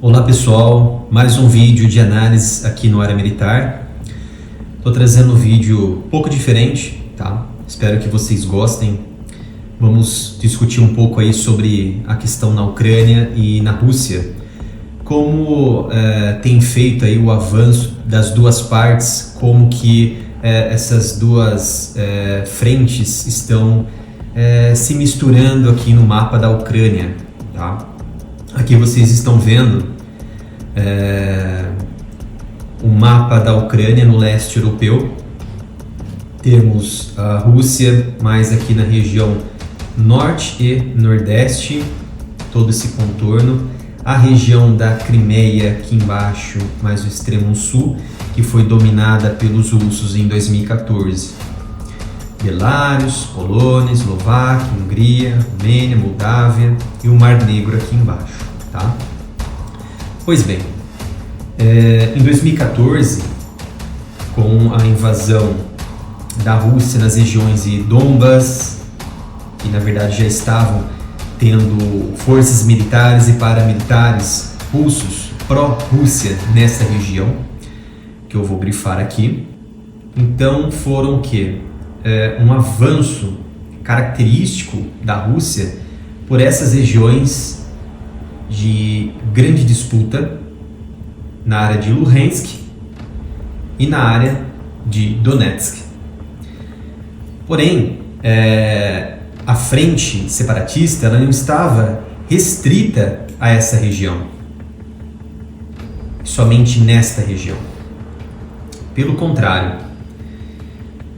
Olá pessoal, mais um vídeo de análise aqui no Área Militar. Estou trazendo um vídeo um pouco diferente, tá? Espero que vocês gostem. Vamos discutir um pouco aí sobre a questão na Ucrânia e na Rússia. Como tem feito aí o avanço das duas partes, como que essas duas frentes estão se misturando aqui no mapa da Ucrânia, tá? Aqui vocês estão vendo o mapa da Ucrânia no leste europeu. Temos a Rússia mais aqui na região norte e nordeste, todo esse contorno. A região da Crimeia aqui embaixo, mais o extremo sul, que foi dominada pelos russos em 2014. Belarus, Polônia, Eslováquia, Hungria, Romênia, Moldávia e o Mar Negro aqui embaixo, tá? Pois bem, em 2014, com a invasão da Rússia nas regiões de Donbas, que na verdade já estavam tendo forças militares e paramilitares russos pró-Rússia nessa região, que eu vou grifar aqui. Então foram o quê? Um avanço característico da Rússia por essas regiões de grande disputa na área de Luhansk e na área de Donetsk. Porém, a frente separatista ela não estava restrita a essa região, somente nesta região. Pelo contrário,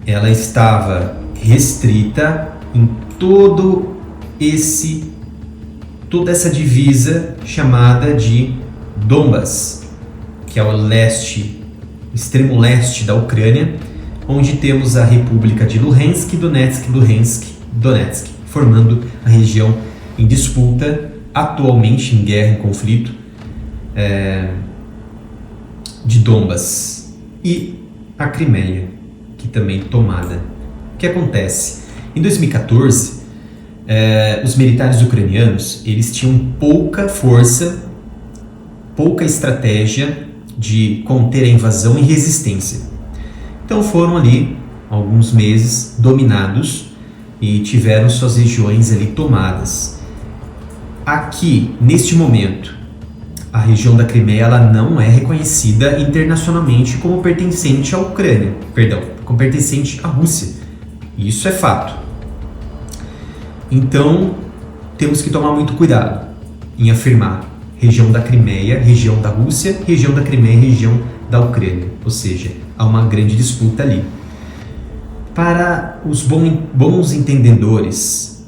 ela estava restrita em toda essa divisa chamada de Donbas, que é o leste, extremo leste da Ucrânia, onde temos a República de Luhansk, Donetsk, formando a região em disputa, atualmente em guerra, em conflito, de Donbas, e a Crimeia, que também tomada. O que acontece? Em 2014, os militares ucranianos eles tinham pouca força, pouca estratégia de conter a invasão e resistência. Então foram ali alguns meses dominados e tiveram suas regiões ali tomadas. Aqui, neste momento, a região da Crimeia ela não é reconhecida internacionalmente como pertencente à Ucrânia, como pertencente à Rússia. Isso é fato. Então, temos que tomar muito cuidado em afirmar região da Crimeia, região da Rússia, região da Crimeia, região da Ucrânia. Ou seja, há uma grande disputa ali. Para os bons entendedores,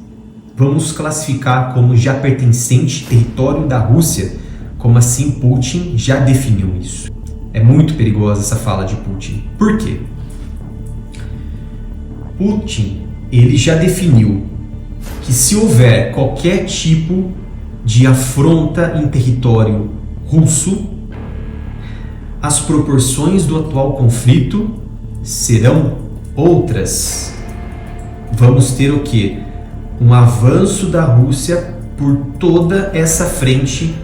vamos classificar como já pertencente território da Rússia. Como assim Putin já definiu isso? É muito perigosa essa fala de Putin. Por quê? Putin, ele já definiu que se houver qualquer tipo de afronta em território russo, as proporções do atual conflito serão outras. Vamos ter o quê? Um avanço da Rússia por toda essa frente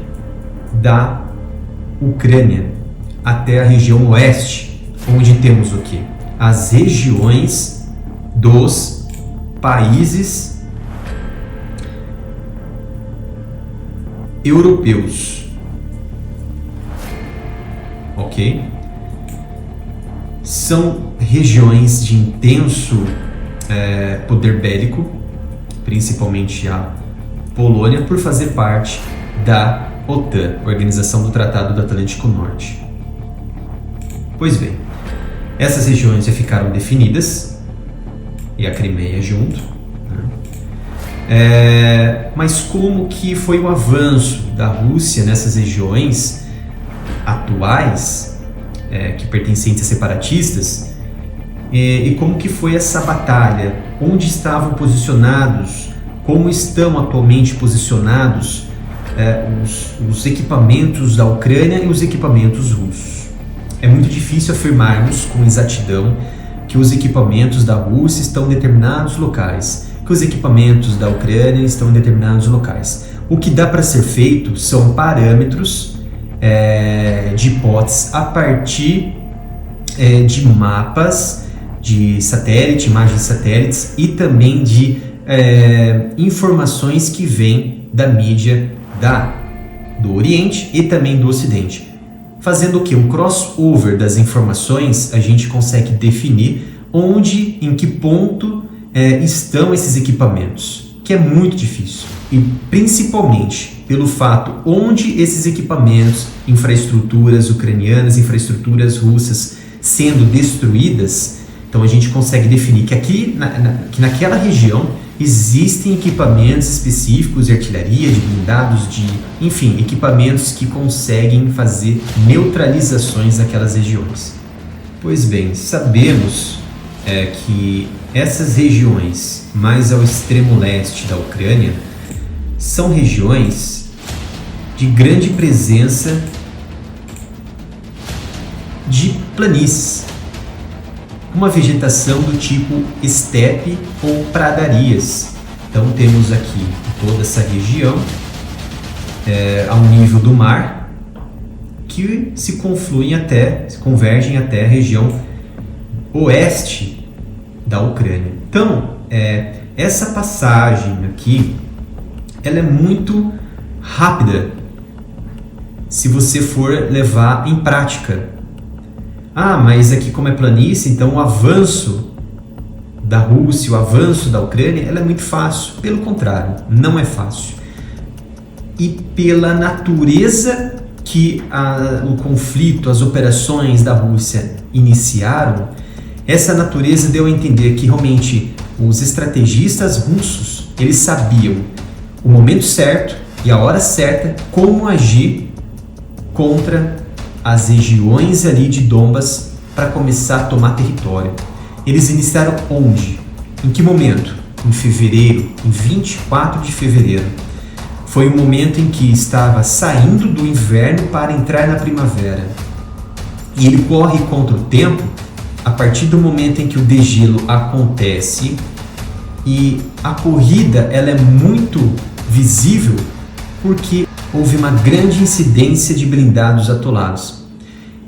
da Ucrânia até a região oeste, onde temos o quê? As regiões dos países europeus, ok? São regiões de intenso poder bélico, principalmente a Polônia, por fazer parte da OTAN, Organização do Tratado do Atlântico Norte. Pois bem, essas regiões já ficaram definidas, e a Crimeia junto, né? Mas como que foi o avanço da Rússia nessas regiões atuais, que pertencentes a separatistas, e como que foi essa batalha, onde estavam posicionados, como estão atualmente posicionados os equipamentos da Ucrânia e os equipamentos russos. É muito difícil afirmarmos com exatidão que os equipamentos da Rússia estão em determinados locais, que os equipamentos da Ucrânia estão em determinados locais. O que dá para ser feito são parâmetros de hipóteses a partir de mapas de satélite, imagens de satélites e também de informações que vêm da mídia do Oriente e também do Ocidente. Fazendo o que? Um crossover das informações, a gente consegue definir onde, em que ponto estão esses equipamentos, que é muito difícil. E principalmente pelo fato onde esses equipamentos, infraestruturas ucranianas, infraestruturas russas sendo destruídas, então a gente consegue definir que aqui, que naquela região existem equipamentos específicos de artilharia, de blindados, enfim, equipamentos que conseguem fazer neutralizações naquelas regiões. Pois bem, sabemos que essas regiões mais ao extremo leste da Ucrânia são regiões de grande presença de planícies, uma vegetação do tipo estepe ou pradarias. Então temos aqui toda essa região ao nível do mar, que se convergem até a região oeste da Ucrânia. Então essa passagem aqui ela é muito rápida se você for levar em prática. Mas aqui como é planície, então o avanço da Rússia, o avanço da Ucrânia, ela é muito fácil. Pelo contrário, não é fácil. E pela natureza que o conflito, as operações da Rússia iniciaram, essa natureza deu a entender que realmente os estrategistas russos, eles sabiam o momento certo e a hora certa como agir contra as regiões ali de Donbas para começar a tomar território. Eles iniciaram onde? Em que momento? Em fevereiro, em 24 de fevereiro. Foi o momento em que estava saindo do inverno para entrar na primavera. E ele corre contra o tempo a partir do momento em que o degelo acontece, e a corrida ela é muito visível porque houve uma grande incidência de blindados atolados.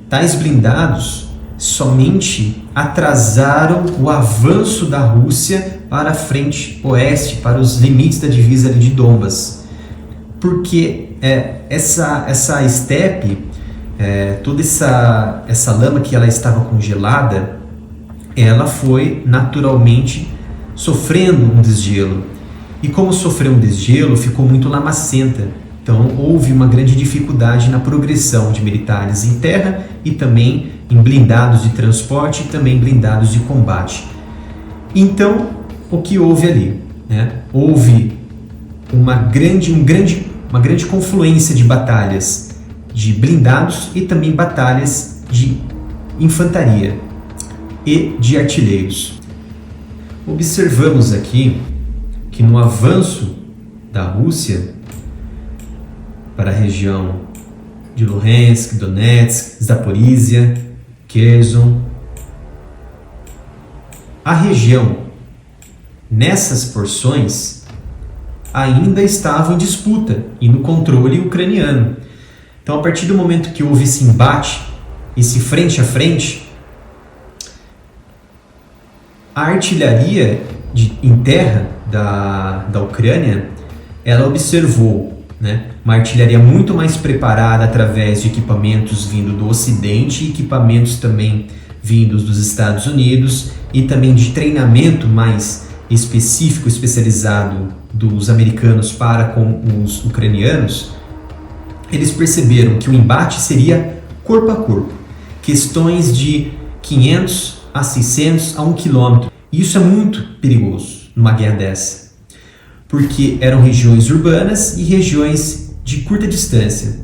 Tais blindados somente atrasaram o avanço da Rússia para a frente oeste, para os limites da divisa ali de Donbas. Porque essa estepe, toda essa lama que ela estava congelada, ela foi naturalmente sofrendo um desgelo. E como sofreu um desgelo, ficou muito lamacenta. Então houve uma grande dificuldade na progressão de militares em terra e também em blindados de transporte e também blindados de combate. Então o que houve ali? Houve uma grande confluência de batalhas de blindados e também batalhas de infantaria e de artilheiros. Observamos aqui que no avanço da Rússia para a região de Luhansk, Donetsk, Zaporizhia, Kherson, a região nessas porções ainda estava em disputa e no controle ucraniano. Então, a partir do momento que houve esse embate, esse frente a frente, a artilharia em terra da Ucrânia, ela observou uma artilharia muito mais preparada através de equipamentos vindo do Ocidente, equipamentos também vindos dos Estados Unidos e também de treinamento mais específico, especializado dos americanos para com os ucranianos. Eles perceberam que o embate seria corpo a corpo, questões de 500 a 600 a 1 quilômetro. Isso é muito perigoso numa guerra dessa, porque eram regiões urbanas e regiões de curta distância.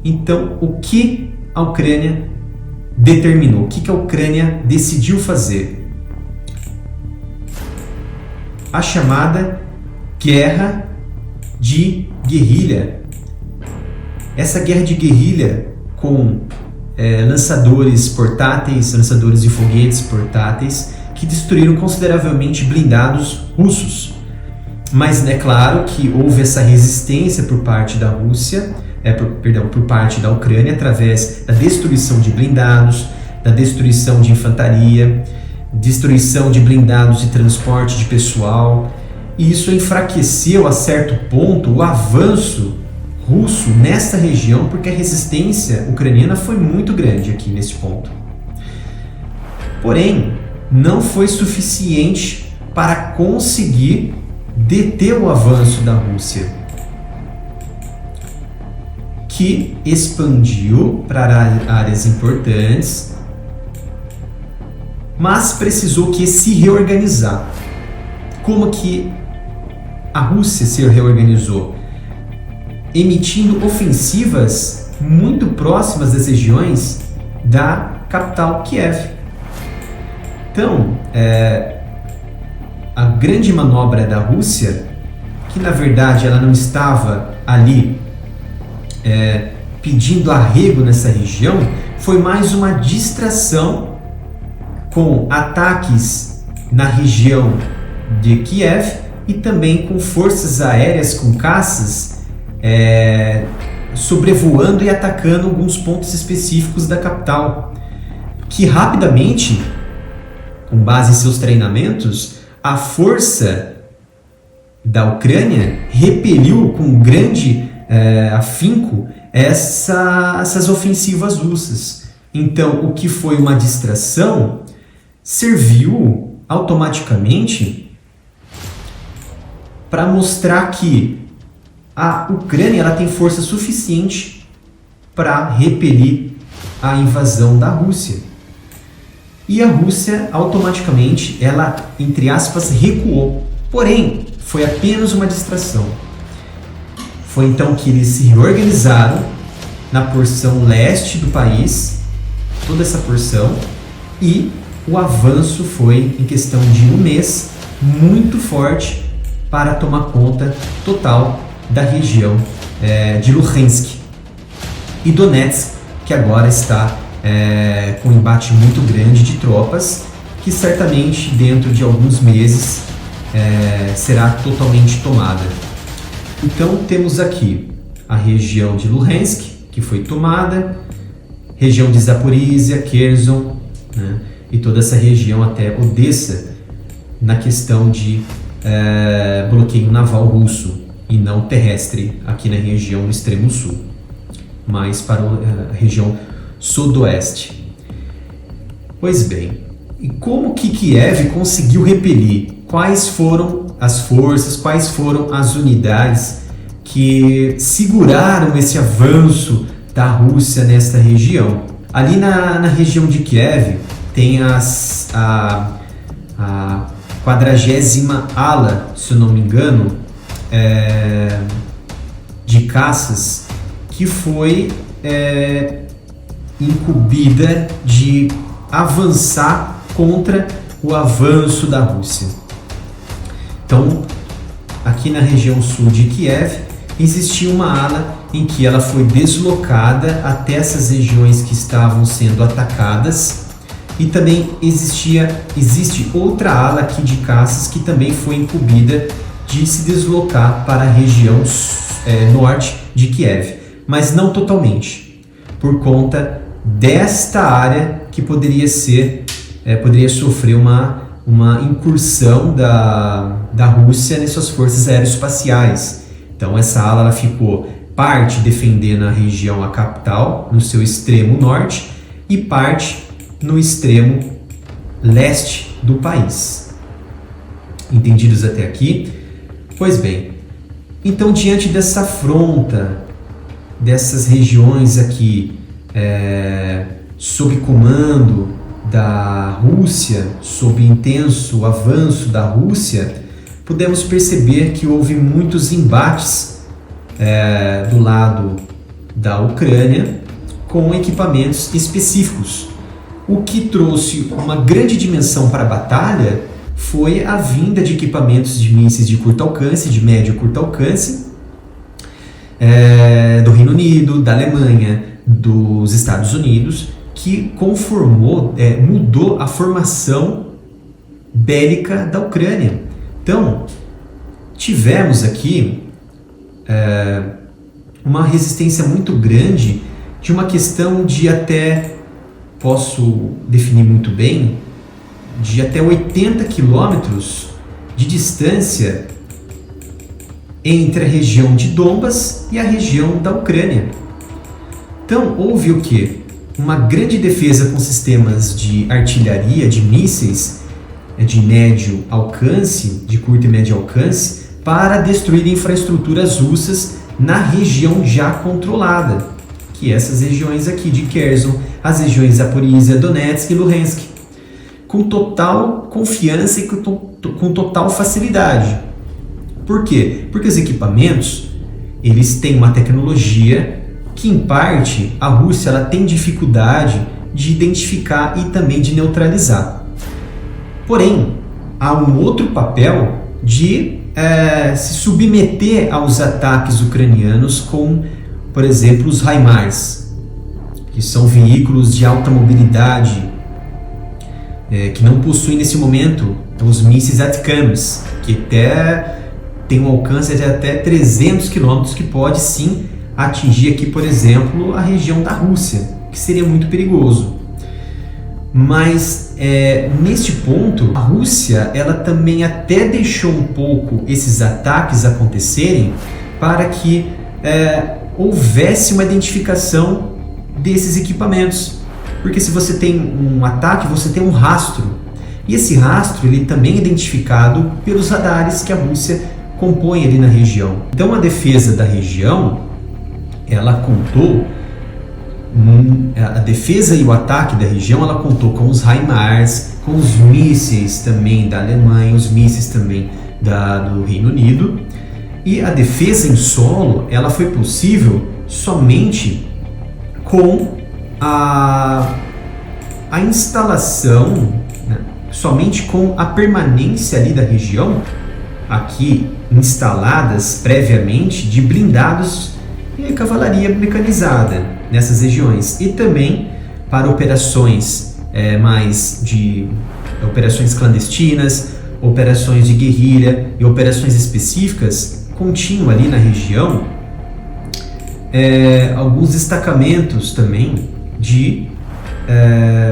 Então, o que a Ucrânia determinou? O que a Ucrânia decidiu fazer? A chamada guerra de guerrilha. Essa guerra de guerrilha com lançadores portáteis, lançadores de foguetes portáteis, que destruíram consideravelmente blindados russos. Mas é claro que houve essa resistência por parte da Rússia, por parte da Ucrânia através da destruição de blindados, da destruição de infantaria, destruição de blindados e transporte de pessoal. E isso enfraqueceu a certo ponto o avanço russo nessa região, porque a resistência ucraniana foi muito grande aqui nesse ponto. Porém, não foi suficiente para conseguir deter o avanço da Rússia, que expandiu para áreas importantes, mas precisou que se reorganizar. Como que a Rússia se reorganizou? Emitindo ofensivas muito próximas das regiões da capital Kiev. Então, a grande manobra da Rússia, que na verdade ela não estava ali pedindo arrego nessa região, foi mais uma distração com ataques na região de Kiev e também com forças aéreas, com caças, sobrevoando e atacando alguns pontos específicos da capital, que rapidamente, com base em seus treinamentos, a força da Ucrânia repeliu com grande afinco essas ofensivas russas. Então, o que foi uma distração serviu automaticamente para mostrar que a Ucrânia ela tem força suficiente para repelir a invasão da Rússia. E a Rússia automaticamente, ela, entre aspas, recuou. Porém, foi apenas uma distração. Foi então que eles se reorganizaram na porção leste do país, toda essa porção, e o avanço foi, em questão de um mês, muito forte para tomar conta total da região de Luhansk e Donetsk, que agora está com um embate muito grande de tropas, que certamente dentro de alguns meses será totalmente tomada. Então temos aqui a região de Luhansk, que foi tomada, região de Zaporizhia, Kherson, né, e toda essa região até Odessa, na questão de bloqueio naval russo e não terrestre aqui na região do extremo sul, mas para a região sudoeste. Pois bem, e como que Kiev conseguiu repelir? Quais foram as forças, quais foram as unidades que seguraram esse avanço da Rússia nesta região? Ali na região de Kiev tem a 40ª ala, se eu não me engano, de caças, que foi incumbida de avançar contra o avanço da Rússia. Então, aqui na região sul de Kiev, existia uma ala em que ela foi deslocada até essas regiões que estavam sendo atacadas, e também existe outra ala aqui de caças que também foi incumbida de se deslocar para a região norte de Kiev, mas não totalmente, por conta desta área que poderia sofrer uma incursão da Rússia nas suas forças aeroespaciais. Então essa ala ela ficou parte defendendo a região, a capital, no seu extremo norte, e parte no extremo leste do país. Entendidos até aqui? Pois bem, então diante dessa afronta, dessas regiões aqui sob comando da Rússia, sob intenso avanço da Rússia, podemos perceber que houve muitos embates do lado da Ucrânia com equipamentos específicos. O que trouxe uma grande dimensão para a batalha foi a vinda de equipamentos de mísseis de curto alcance, de médio e curto alcance, do Reino Unido, da Alemanha, dos Estados Unidos, que mudou a formação bélica da Ucrânia. Então, tivemos aqui uma resistência muito grande de uma questão de até, posso definir muito bem, de até 80 quilômetros de distância entre a região de Donbas e a região da Ucrânia. Então houve o quê? Uma grande defesa com sistemas de artilharia, de mísseis de médio alcance, de curto e médio alcance, para destruir infraestruturas russas na região já controlada, que é essas regiões aqui de Kherson, as regiões Zaporizhia, Donetsk e Luhansk, com total confiança e com total facilidade. Por quê? Porque os equipamentos, eles têm uma tecnologia que, em parte, a Rússia ela tem dificuldade de identificar e também de neutralizar. Porém, há um outro papel de se submeter aos ataques ucranianos com, por exemplo, os HIMARS, que são veículos de alta mobilidade, que não possuem nesse momento os mísseis ATACMS, que até tem um alcance de até 300 km, que pode sim atingir aqui, por exemplo, a região da Rússia, que seria muito perigoso. Mas neste ponto, a Rússia ela também até deixou um pouco esses ataques acontecerem para que houvesse uma identificação desses equipamentos. Porque se você tem um ataque, você tem um rastro. E esse rastro ele também é identificado pelos radares que a Rússia compõe ali na região. Então a defesa da região, ela contou, a defesa e o ataque da região, ela contou com os HIMARS, com os mísseis também da Alemanha, os mísseis também do Reino Unido. E a defesa em solo, ela foi possível somente com a instalação, né, somente com a permanência ali da região, aqui instaladas previamente, de blindados e cavalaria mecanizada nessas regiões, e também para operações mais de operações clandestinas, operações de guerrilha e operações específicas, continham ali na região alguns destacamentos também de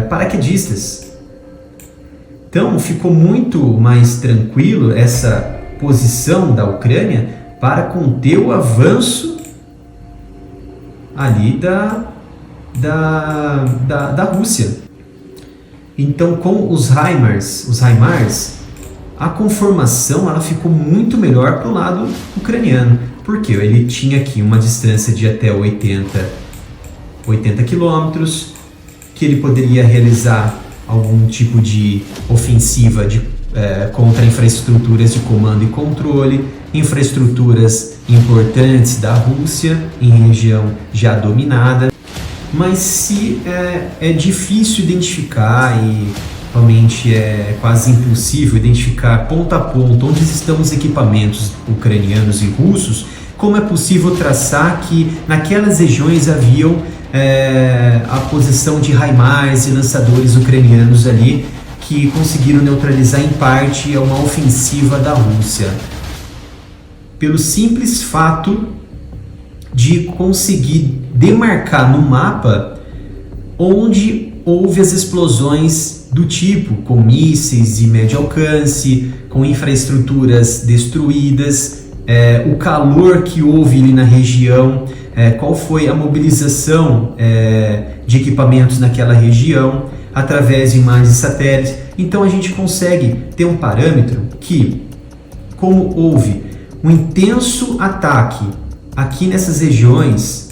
paraquedistas. Então ficou muito mais tranquilo essa posição da Ucrânia para conter o avanço ali da Rússia. Então, com os HIMARS, a conformação ela ficou muito melhor para o lado ucraniano, porque ele tinha aqui uma distância de até 80 quilômetros, que ele poderia realizar algum tipo de ofensiva contra infraestruturas de comando e controle, infraestruturas importantes da Rússia em região já dominada. Mas se é difícil identificar e realmente é quase impossível identificar ponto a ponto onde estão os equipamentos ucranianos e russos, como é possível traçar que naquelas regiões haviam a posição de HIMARS e lançadores ucranianos ali que conseguiram neutralizar em parte uma ofensiva da Rússia, pelo simples fato de conseguir demarcar no mapa onde houve as explosões do tipo, com mísseis de médio alcance, com infraestruturas destruídas, o calor que houve ali na região, qual foi a mobilização de equipamentos naquela região, através de imagens de satélite. Então a gente consegue ter um parâmetro que, como houve um intenso ataque aqui nessas regiões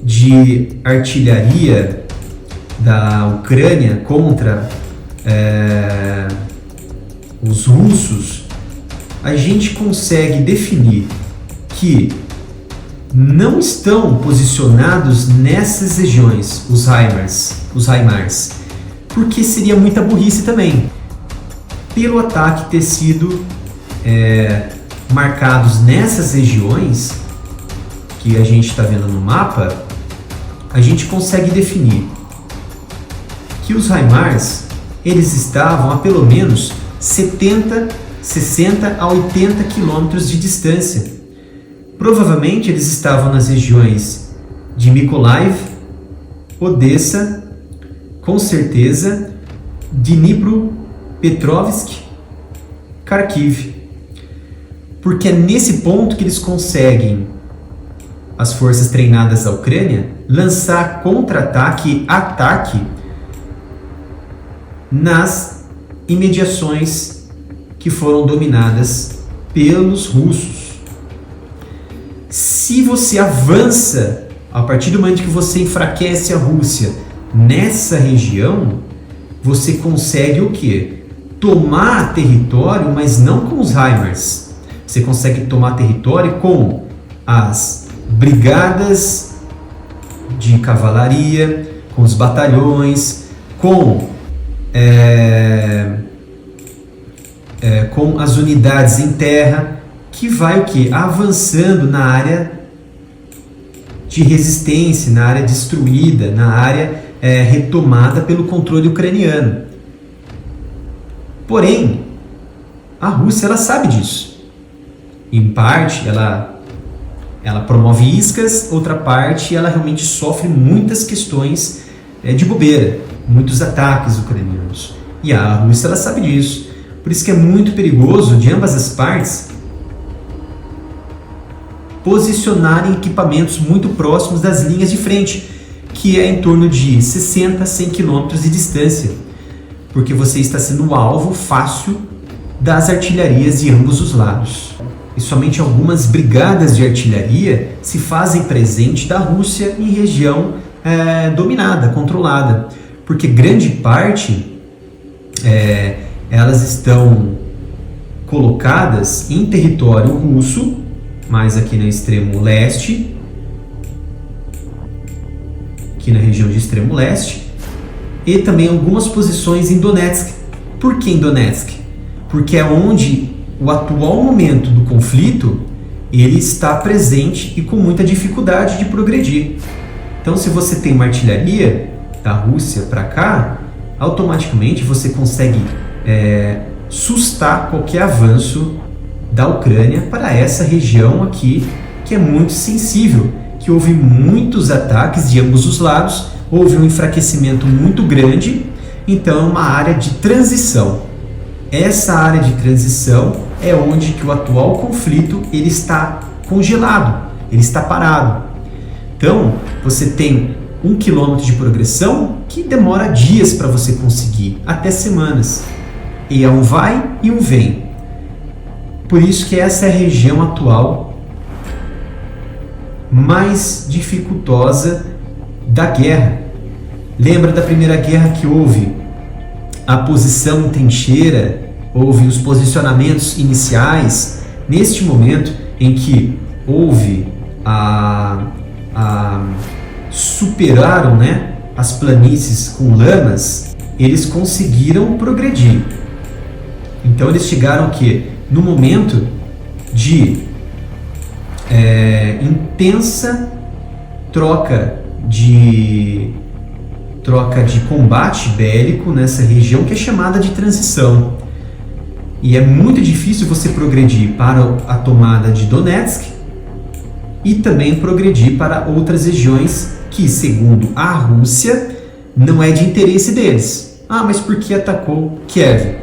de artilharia da Ucrânia contra os russos, a gente consegue definir que não estão posicionados nessas regiões os HIMARS, porque seria muita burrice também, pelo ataque ter sido marcados nessas regiões que a gente está vendo no mapa. A gente consegue definir que os HIMARS eles estavam a pelo menos 60 a 80 quilômetros de distância, Provavelmente eles estavam nas regiões de Mykolaiv, Odessa, com certeza, Dnipropetrovsk, Kharkiv. Porque é nesse ponto que eles conseguem, as forças treinadas da Ucrânia, lançar contra-ataque, ataque nas imediações que foram dominadas pelos russos. Se você avança, a partir do momento que você enfraquece a Rússia nessa região, você consegue o quê? Tomar território, mas não com os HIMARS. Você consegue tomar território com as brigadas de cavalaria, com os batalhões, com as unidades em terra, que vai o quê? Avançando na área de resistência, na área destruída, na área retomada pelo controle ucraniano. Porém, a Rússia ela sabe disso. Em parte, ela promove iscas, outra parte, ela realmente sofre muitas questões de bobeira, muitos ataques ucranianos. E a Rússia ela sabe disso. Por isso que é muito perigoso de ambas as partes posicionarem equipamentos muito próximos das linhas de frente, que é em torno de 60 a 100 km de distância, porque você está sendo alvo fácil das artilharias de ambos os lados. E somente algumas brigadas de artilharia se fazem presente da Rússia em região dominada, controlada, porque grande parte elas estão colocadas em território russo, mais aqui no extremo leste, aqui na região de extremo leste, e também algumas posições em Donetsk. Por que em Donetsk? Porque é onde o atual momento do conflito ele está presente e com muita dificuldade de progredir. Então, se você tem uma artilharia da Rússia para cá, automaticamente você consegue sustar qualquer avanço da Ucrânia para essa região aqui, que é muito sensível, que houve muitos ataques de ambos os lados, houve um enfraquecimento muito grande, então é uma área de transição. Essa área de transição é onde que o atual conflito ele está congelado, ele está parado. Então, você tem 1 quilômetro de progressão que demora dias para você conseguir, até semanas. E é um vai e um vem. Por isso que essa é a região atual mais dificultosa da guerra. Lembra da Primeira Guerra que houve a posição em trincheira, houve os posicionamentos iniciais? Neste momento em que houve superaram, as planícies com lamas, eles conseguiram progredir. Então eles chegaram no momento de intensa troca de combate bélico nessa região que é chamada de transição. E é muito difícil você progredir para a tomada de Donetsk e também progredir para outras regiões que, segundo a Rússia, não é de interesse deles. Ah, mas por que atacou Kiev?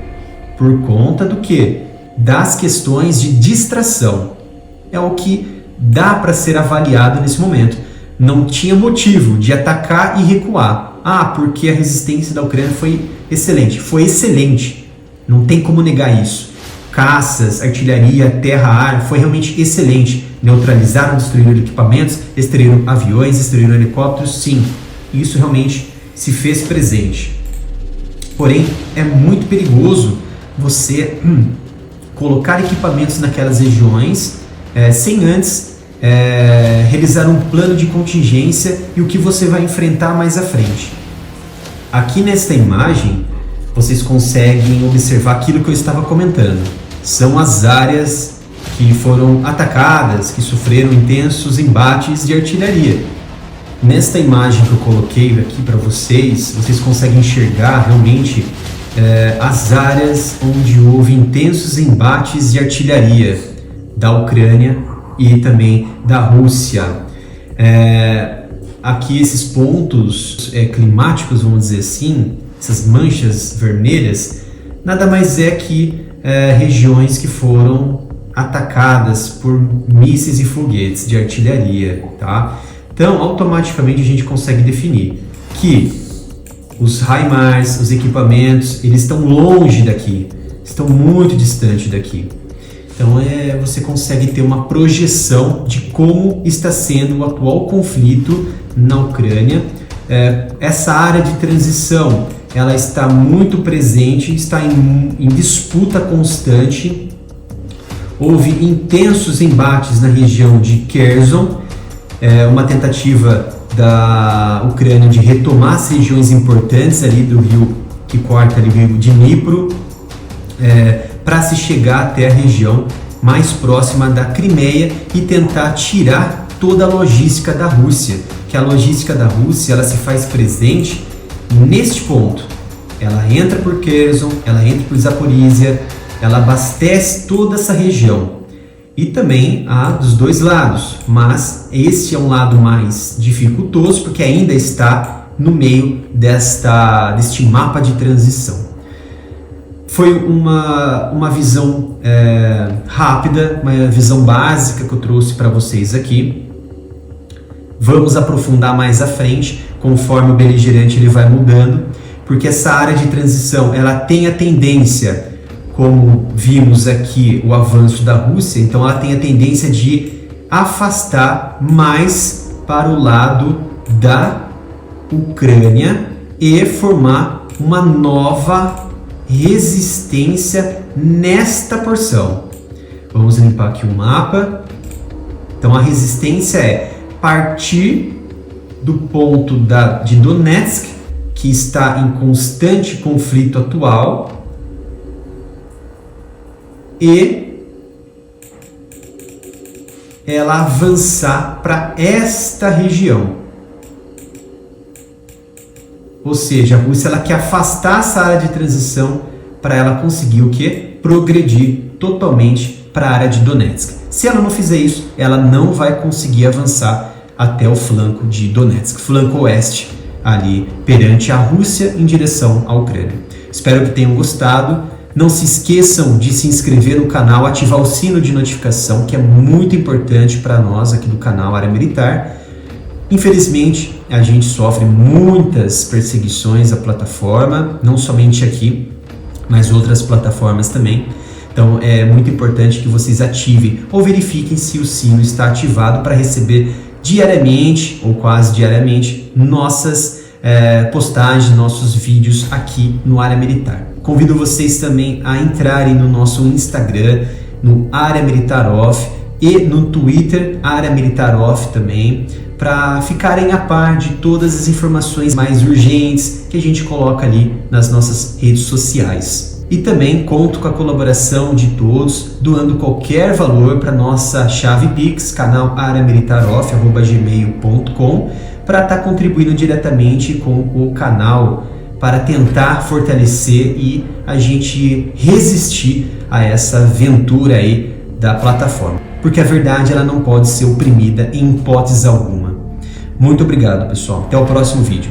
Por conta do quê? Das questões de distração. É o que dá para ser avaliado nesse momento. Não tinha motivo de atacar e recuar. Ah, porque a resistência da Ucrânia foi excelente. Foi excelente. Não tem como negar isso. Caças, artilharia, terra-ar, foi realmente excelente. Neutralizaram, destruíram equipamentos, destruíram aviões, destruíram helicópteros, sim. Isso realmente se fez presente. Porém, é muito perigoso você colocar equipamentos naquelas regiões sem antes realizar um plano de contingência e o que você vai enfrentar mais à frente. Aqui nesta imagem, vocês conseguem observar aquilo que eu estava comentando. São as áreas que foram atacadas, que sofreram intensos embates de artilharia. Nesta imagem que eu coloquei aqui para vocês, vocês conseguem enxergar realmente as áreas onde houve intensos embates de artilharia da Ucrânia e também da Rússia. Aqui esses pontos climáticos, vamos dizer assim, essas manchas vermelhas, nada mais é que regiões que foram atacadas por mísseis e foguetes de artilharia, tá? Então, automaticamente a gente consegue definir que os HIMARS, os equipamentos, eles estão longe daqui, estão muito distante daqui. Então, você consegue ter uma projeção de como está sendo o atual conflito na Ucrânia. Essa área de transição, ela está muito presente, está em disputa constante. Houve intensos embates na região de Kherson, uma tentativa da Ucrânia de retomar as regiões importantes ali do rio que corta ali o rio Dnipro, para se chegar até a região mais próxima da Crimeia e tentar tirar toda a logística da Rússia, que a logística da Rússia ela se faz presente neste ponto. Ela entra por Kherson, ela entra por Zaporizhia, ela abastece toda essa região. E também há dos dois lados, mas este é um lado mais dificultoso porque ainda está no meio deste mapa de transição. Foi uma visão rápida, uma visão básica que eu trouxe para vocês aqui. Vamos aprofundar mais à frente, conforme o beligerante ele vai mudando, porque essa área de transição ela tem a tendência, como vimos aqui o avanço da Rússia, então ela tem a tendência de afastar mais para o lado da Ucrânia e formar uma nova resistência nesta porção. Vamos limpar aqui o mapa. Então a resistência é partir do ponto de Donetsk, que está em constante conflito atual, e ela avançar para esta região. Ou seja, a Rússia ela quer afastar essa área de transição para ela conseguir o quê? Progredir totalmente para a área de Donetsk. Se ela não fizer isso, ela não vai conseguir avançar até o flanco de Donetsk, flanco oeste, ali perante a Rússia em direção à Ucrânia. Espero que tenham gostado. Não se esqueçam de se inscrever no canal, ativar o sino de notificação, que é muito importante para nós aqui do canal Área Militar. Infelizmente, a gente sofre muitas perseguições à plataforma, não somente aqui, mas outras plataformas também. Então é muito importante que vocês ativem ou verifiquem se o sino está ativado para receber diariamente ou quase diariamente nossas postagens, nossos vídeos aqui no Área Militar. Convido vocês também a entrarem no nosso Instagram, no Área Militar Off, e no Twitter, Área Militar Off também, para ficarem a par de todas as informações mais urgentes que a gente coloca ali nas nossas redes sociais. E também conto com a colaboração de todos, doando qualquer valor para nossa chave Pix, canal areamilitaroff@gmail.com, para estar contribuindo diretamente com o canal, para tentar fortalecer e a gente resistir a essa aventura aí da plataforma. Porque a verdade ela não pode ser oprimida em hipótese alguma. Muito obrigado, pessoal. Até o próximo vídeo.